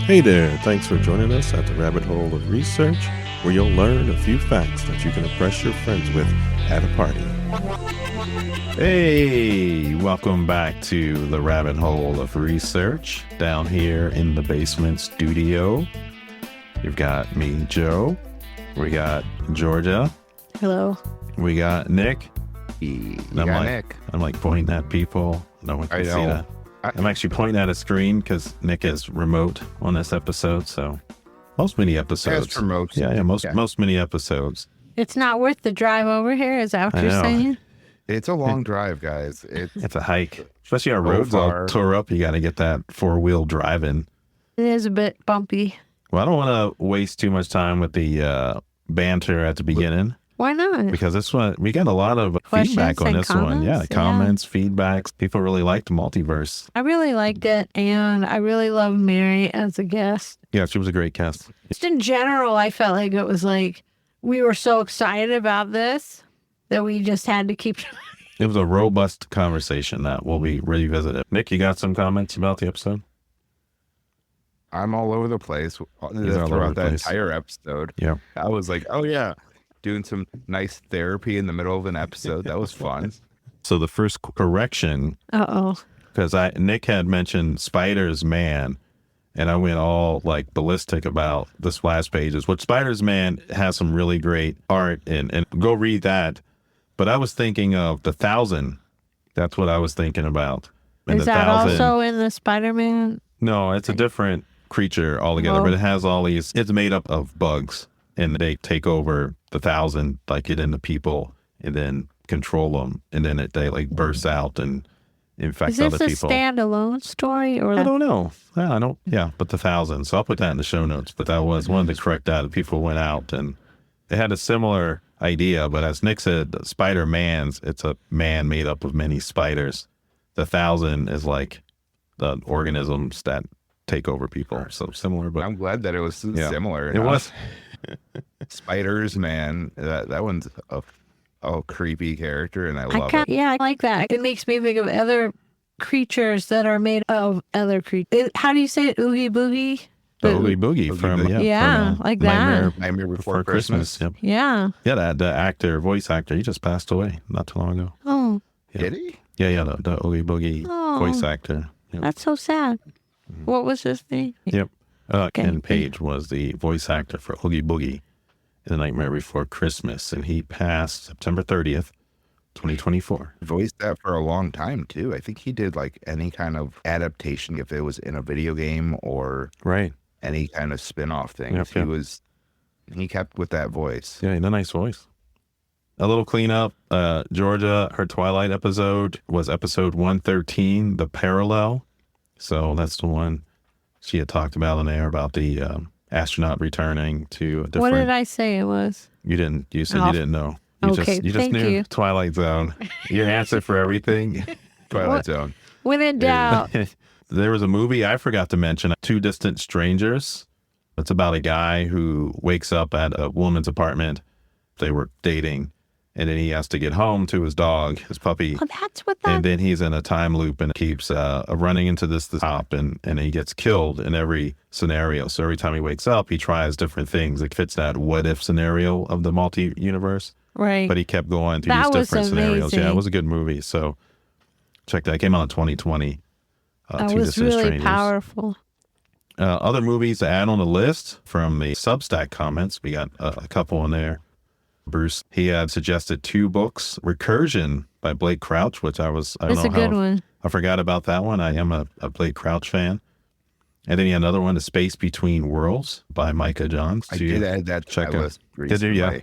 Hey there, thanks for joining us at the Rabbit Hole of Research, where you'll learn a few facts that you can impress your friends with at a party. Hey, welcome back to the Rabbit Hole of Research down here in the basement studio. You've got me, Joe. We got Georgia. Hello. We got Nick. Nick. I'm like pointing at people. No one can see that. I'm actually pointing at a screen because Nick is remote on this episode. So most mini episodes. Remote. Yeah, most mini episodes. It's not worth the drive over here. Is that what you're saying? It's a long drive, guys. It's a hike, especially our roads all tore up. You got to get that 4-wheel driving. It is a bit bumpy. Well, I don't want to waste too much time with the banter at the beginning. Why not? Because this one, we got a lot of feedback on this one. Yeah, comments, feedbacks. People really liked Multiverse. I really liked it, and I really love Mary as a guest. Yeah, she was a great guest. Just in general, I felt like it was like we were so excited about this that we just had to keep. It was a robust conversation that will be revisited. Nick, you got some comments about the episode? I'm all over the place throughout that entire episode. Yeah. I was like, oh yeah, doing some nice therapy in the middle of an episode. That was fun. So the first correction, because Nick had mentioned Spider's Man, and I went all like ballistic about the splash pages, which Spider's Man has some really great art and go read that. But I was thinking of the 1,000. That's what I was thinking about. And is that 1,000, also in the Spider-Man? No, it's a different creature altogether, but it has all these, it's made up of bugs, and they take over the 1,000, like get into people and then control them, and then they like burst out and infect other people. Is this a standalone story? Or I don't know. But the 1,000. So I'll put that in the show notes, but that was one of the correct that people went out and they had a similar idea, but as Nick said, Spider-Man's, it's a man made up of many spiders. The 1,000 is like the organisms that take over people. So similar, but I'm glad that it was similar. It was. Spiders, man. That one's a creepy character, and I love it. Yeah, I like that. It makes me think of other creatures that are made of other creatures. How do you say it? Oogie Boogie? Oogie Boogie from like that. Nightmare Before Christmas. Yep. Yeah. Yeah, that voice actor, he just passed away not too long ago. Oh. Yeah. Did he? Yeah, the Oogie Boogie voice actor. Yep. That's so sad. What was his name? Yep. Ken Page was the voice actor for Oogie Boogie in The Nightmare Before Christmas, and he passed September 30th, 2024. Voiced that for a long time, too. I think he did like any kind of adaptation, if it was in a video game or any kind of spin-off thing. He kept with that voice. Yeah, a nice voice. A little cleanup. Georgia, her Twilight episode was episode 113, The Parallel. So that's the one she had talked about in there about the astronaut returning to a different... What did I say it was? You didn't. You said you didn't know. You just knew. Twilight Zone. Your answer for everything. Twilight Zone. When in doubt. There was a movie I forgot to mention, Two Distant Strangers. It's about a guy who wakes up at a woman's apartment. They were dating. And then he has to get home to his dog, his puppy. Oh, that's what that... And then he's in a time loop and keeps running into this top, and he gets killed in every scenario. So every time he wakes up, he tries different things. It fits that what-if scenario of the multi-universe. Right. But he kept going through these different scenarios. Yeah, it was a good movie. So check that. It came out in 2020. That was really powerful. Other movies to add on the list from the Substack comments. We got a couple in there. Bruce, he had suggested 2 books, Recursion by Blake Crouch, which That's a good one. I forgot about that one. I am a Blake Crouch fan. And then he had another one, The Space Between Worlds by Micaiah Johnson. I did add that to my list recently. Did you?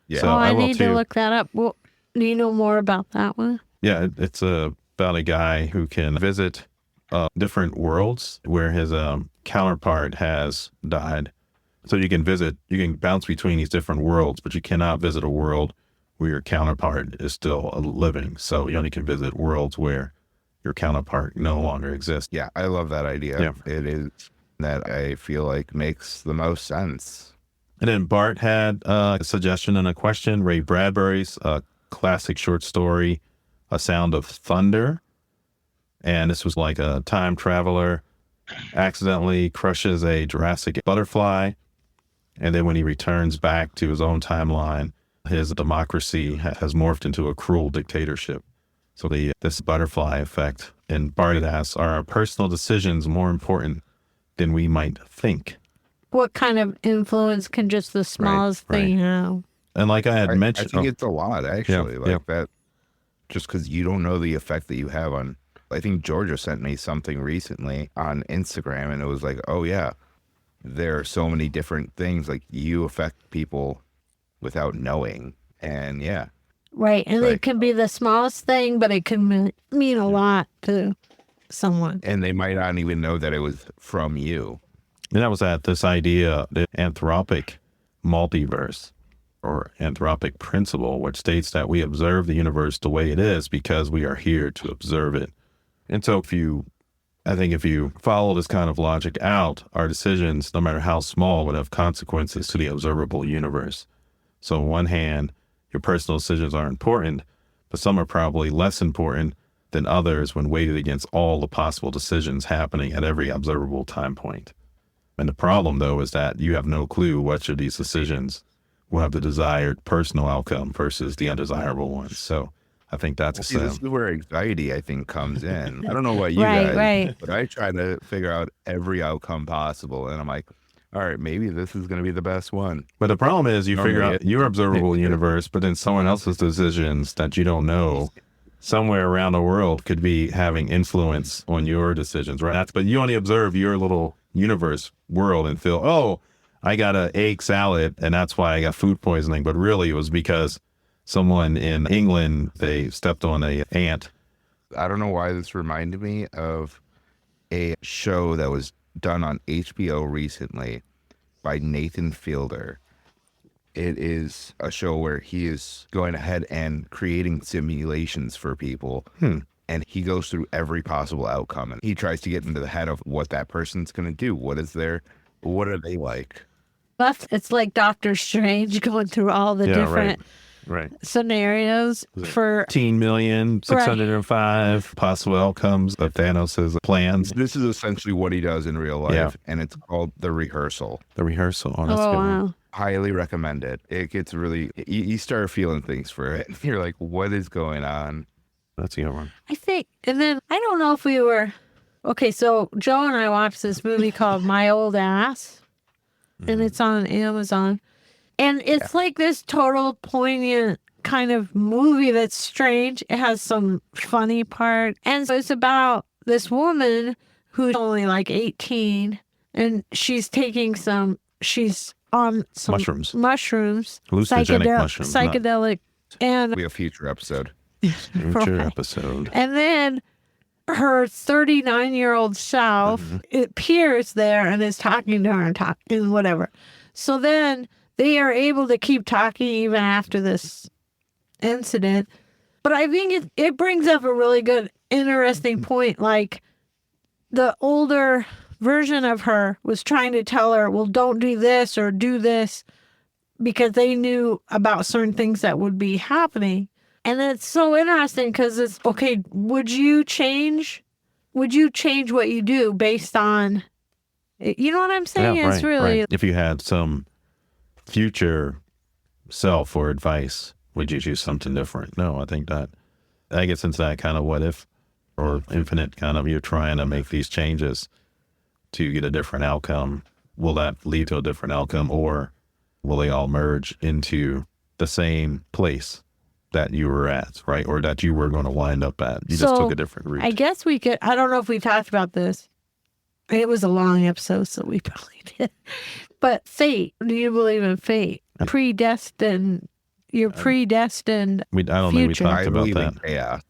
Yeah. So I need to look that up. Well, do you know more about that one? Yeah, it's about a guy who can visit different worlds where his counterpart has died. So you can bounce between these different worlds, but you cannot visit a world where your counterpart is still living. So you only can visit worlds where your counterpart no longer exists. Yeah, I love that idea. Yeah. It is that I feel like makes the most sense. And then Bart had a suggestion and a question. Ray Bradbury's classic short story, A Sound of Thunder. And this was like a time traveler accidentally crushes a Jurassic butterfly. And then when he returns back to his own timeline, his democracy has morphed into a cruel dictatorship. So this butterfly effect. And Barton asks, are our personal decisions more important than we might think? What kind of influence can just the smallest thing have? And like I had mentioned, I think it's a lot, actually. That, just because you don't know the effect that you have on. I think Georgia sent me something recently on Instagram, and it was like, oh yeah, there are so many different things. Like, you affect people without knowing, and yeah. Right, and it can be the smallest thing, but it can mean a lot to someone. And they might not even know that it was from you. And that was this idea, the anthropic multiverse or anthropic principle, which states that we observe the universe the way it is because we are here to observe it. And so if you follow this kind of logic out, our decisions, no matter how small, would have consequences to the observable universe. So on one hand, your personal decisions are important, but some are probably less important than others when weighted against all the possible decisions happening at every observable time point. And the problem, though, is that you have no clue which of these decisions will have the desired personal outcome versus the undesirable ones. So I think that's this is where anxiety, I think, comes in. I don't know about you guys, but I try to figure out every outcome possible. And I'm like, all right, maybe this is going to be the best one. But the problem is you figure out your observable universe, but then someone else's decisions that you don't know somewhere around the world could be having influence on your decisions, right? But you only observe your little universe world and feel, oh, I got an egg salad and that's why I got food poisoning. But really it was because someone in England, they stepped on an ant. I don't know why this reminded me of a show that was done on HBO recently by Nathan Fielder. It is a show where he is going ahead and creating simulations for people. And he goes through every possible outcome, and he tries to get into the head of what that person's going to do. What are they like? It's like Doctor Strange going through all the different scenarios for 18,605 possible outcomes of Thanos' plans. This is essentially what he does in real life, and it's called The Rehearsal. The Rehearsal. Oh, that's good. Wow. Highly recommend it. It gets really, you start feeling things for it. You're like, what is going on? That's a good one. I think, and then I don't know if we were, okay, so Joe and I watched this movie called My Old Ass, and it's on Amazon. And it's like this total poignant kind of movie that's strange. It has some funny part. And so it's about this woman who's only like 18, and she's taking she's on some mushrooms. Hallucinogenic mushrooms. Psychedelic. And we have a future episode. Episode. And then her 39-year-old self it appears there and is talking to her and whatever. So then they are able to keep talking even after this incident. But I think it brings up a really good, interesting point. Like, the older version of her was trying to tell her, well, don't do this or do this, because they knew about certain things that would be happening. And it's so interesting because it's, okay, would you change what you do based on, you know what I'm saying? Yeah, it's really... If you had some future self or advice, would you choose something different? No, I think that gets into that kind of what if or infinite kind of, you're trying to make these changes to get a different outcome. Will that lead to a different outcome, or will they all merge into the same place that you were at, right? Or that you were going to wind up at. You just took a different route. I guess we could, I don't know if we talked about this. It was a long episode, so we probably did. But fate, do you believe in fate? Predestined, you're predestined. I don't think we talked about that. Chaos.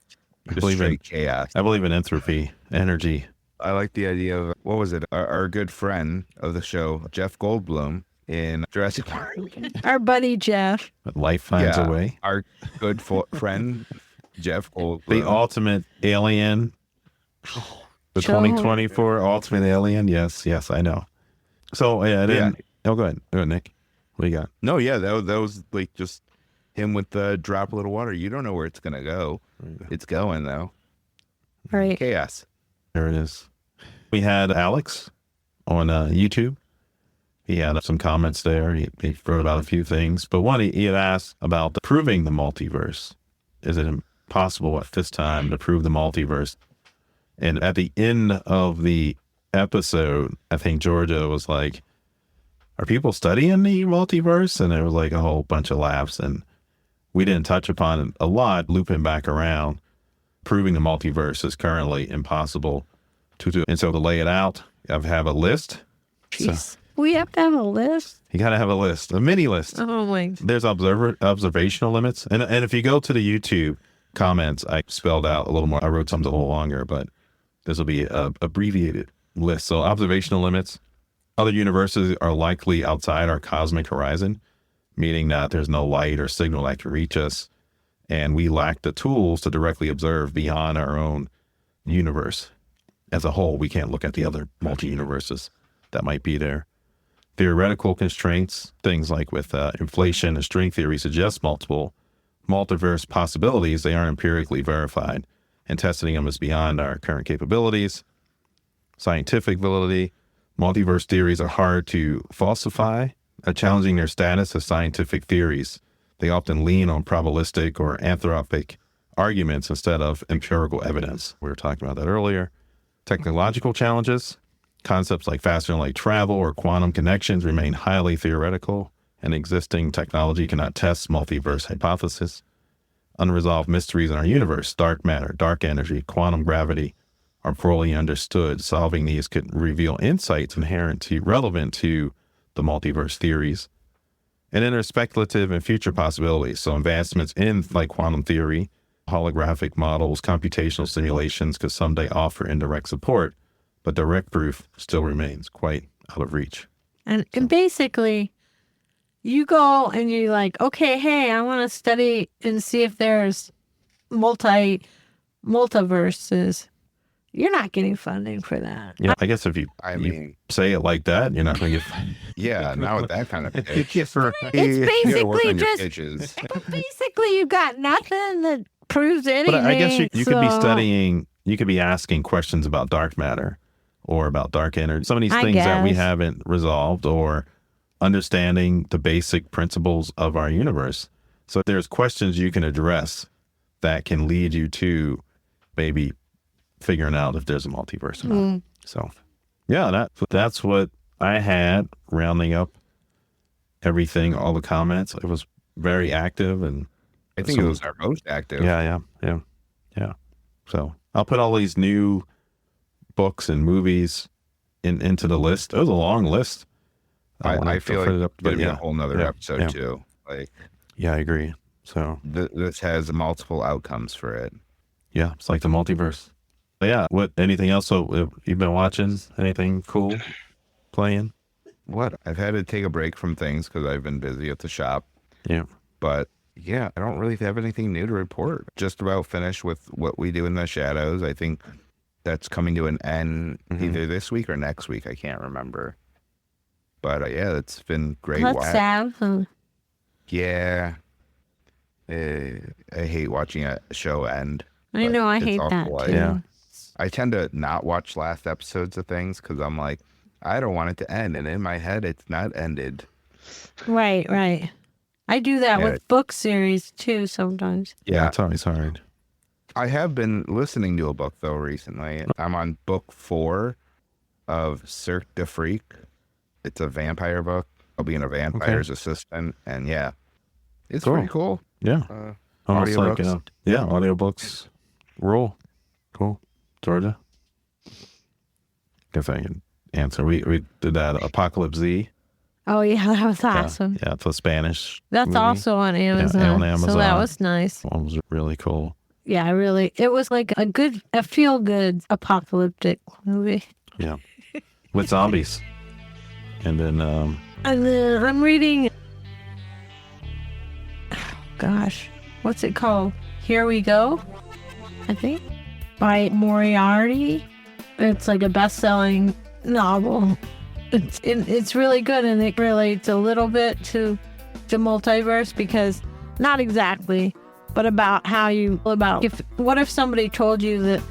I believe in chaos. I believe in entropy, energy. I like the idea of, what was it? Our good friend of the show, Jeff Goldblum, in Jurassic Park. Our buddy Jeff. But life finds a way. Our good friend, Jeff Goldblum. The ultimate alien. The 2024 ultimate alien. Yes, I know. So, go ahead. Go ahead, Nick. What do you got? No, yeah, that was like just him with the droplet of water. You don't know where it's going to go. It's going, though. Right. Chaos. There it is. We had Alex on YouTube. He had some comments there. He wrote about a few things. But one, he had asked about proving the multiverse. Is it impossible at this time to prove the multiverse? And at the end of the episode, I think Georgia was like, are people studying the multiverse? And there was like a whole bunch of laughs. And we didn't touch upon it a lot, looping back around. Proving the multiverse is currently impossible to do. And so to lay it out, I have a list. Jeez. So We have to have a list? you got to have a list, a mini list. Oh, my. There's observational limits. And if you go to the YouTube comments, I spelled out a little more. I wrote something a little longer, but this will be a abbreviated list. So observational limits. Other universes are likely outside our cosmic horizon, meaning that there's no light or signal that can reach us. And we lack the tools to directly observe beyond our own universe. As a whole, we can't look at the other multi-universes that might be there. Theoretical constraints, things like with inflation and string theory, suggest multiple multiverse possibilities. They aren't empirically verified, and testing them is beyond our current capabilities. Scientific validity. Multiverse theories are hard to falsify, challenging their status as scientific theories. They often lean on probabilistic or anthropic arguments instead of empirical evidence. We were talking about that earlier. Technological challenges. Concepts like faster than light travel or quantum connections remain highly theoretical, and existing technology cannot test multiverse hypothesis. Unresolved mysteries in our universe, dark matter, dark energy, quantum gravity, are poorly understood. Solving these could reveal insights inherently relevant to the multiverse theories. And then there's speculative and future possibilities. So advancements in like quantum theory, holographic models, computational simulations could someday offer indirect support, but direct proof still remains quite out of reach. And basically, you go and you're like, okay, hey, I want to study and see if there's multiverses. You're not getting funding for that. Yeah, I guess if you say it like that, you're not going to get. Yeah, not with that kind of pitch. It's basically pitches. basically you got nothing that proves anything. But I guess you could be studying. You could be asking questions about dark matter or about dark energy. Some of these things that we haven't resolved, or understanding the basic principles of our universe. So there's questions you can address that can lead you to maybe figuring out if there's a multiverse or not. So, yeah, that's what I had, rounding up everything, all the comments. It was very active, and I think it was our most active. Yeah. So I'll put all these new books and movies into the list. It was a long list. I feel like it's going to be a whole nother episode too. Like, yeah, I agree. So this has multiple outcomes for it. Yeah, it's like the multiverse. But yeah, anything else you've been watching? Anything cool playing? What? I've had to take a break from things because I've been busy at the shop. Yeah. But yeah, I don't really have anything new to report. Just about finished with What We Do in the Shadows. I think that's coming to an end either this week or next week. I can't remember. But yeah, it's been great. That's sad. Yeah. I hate watching a show end. I know, I hate that too. Yeah. I tend to not watch last episodes of things because I'm like, I don't want it to end. And in my head, it's not ended. Right. I do that with book series too sometimes. Yeah, it's always hard. I have been listening to a book, though, recently. I'm on book 4 of Cirque du Freak. It's a vampire book. I'll be in a vampire's assistant. And yeah, it's pretty cool. Yeah. Almost like, audiobooks rule. Cool. Georgia? Guess I can answer. We did that Apocalypse Z. Oh, yeah, that was awesome. Yeah, it's a Spanish That's movie. also on Amazon. Yeah, on Amazon. So that was nice. That one was really cool. Yeah, it was like a feel-good apocalyptic movie. Yeah. With zombies. And then I'm reading, gosh, what's it called? Here We Go, I think, by Moriarty. It's like a best-selling novel. It's really good, and it relates a little bit to multiverse, because not exactly, but about how what if somebody told you that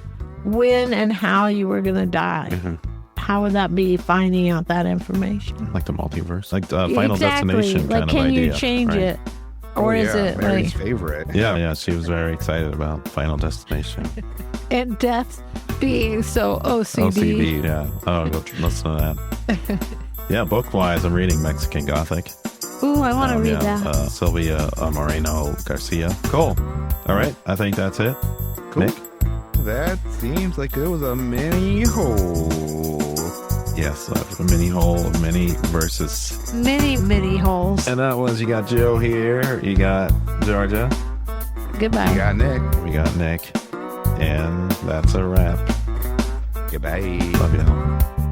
when and how you were going to die. Mhm. How would that be finding out that information? Like the multiverse, like Final Exactly. Destination Like, kind can of idea. you change right? it? Or is it Mary's like, favorite? Yeah, she was very excited about Final Destination. and death being so OCD? OCD, yeah. Oh, go listen to that. Yeah, book-wise, I'm reading Mexican Gothic. Ooh, I want to read yeah, that. Sylvia Moreno Garcia. Cool. All right, I think that's it. Cool. Nick? That seems like it was a mini hole. Yes, a mini hole of many verses. Many holes. And that was, you got Joe here, you got Georgia, Goodbye. We got Nick. we got Nick, and that's a wrap. Goodbye. Love you all.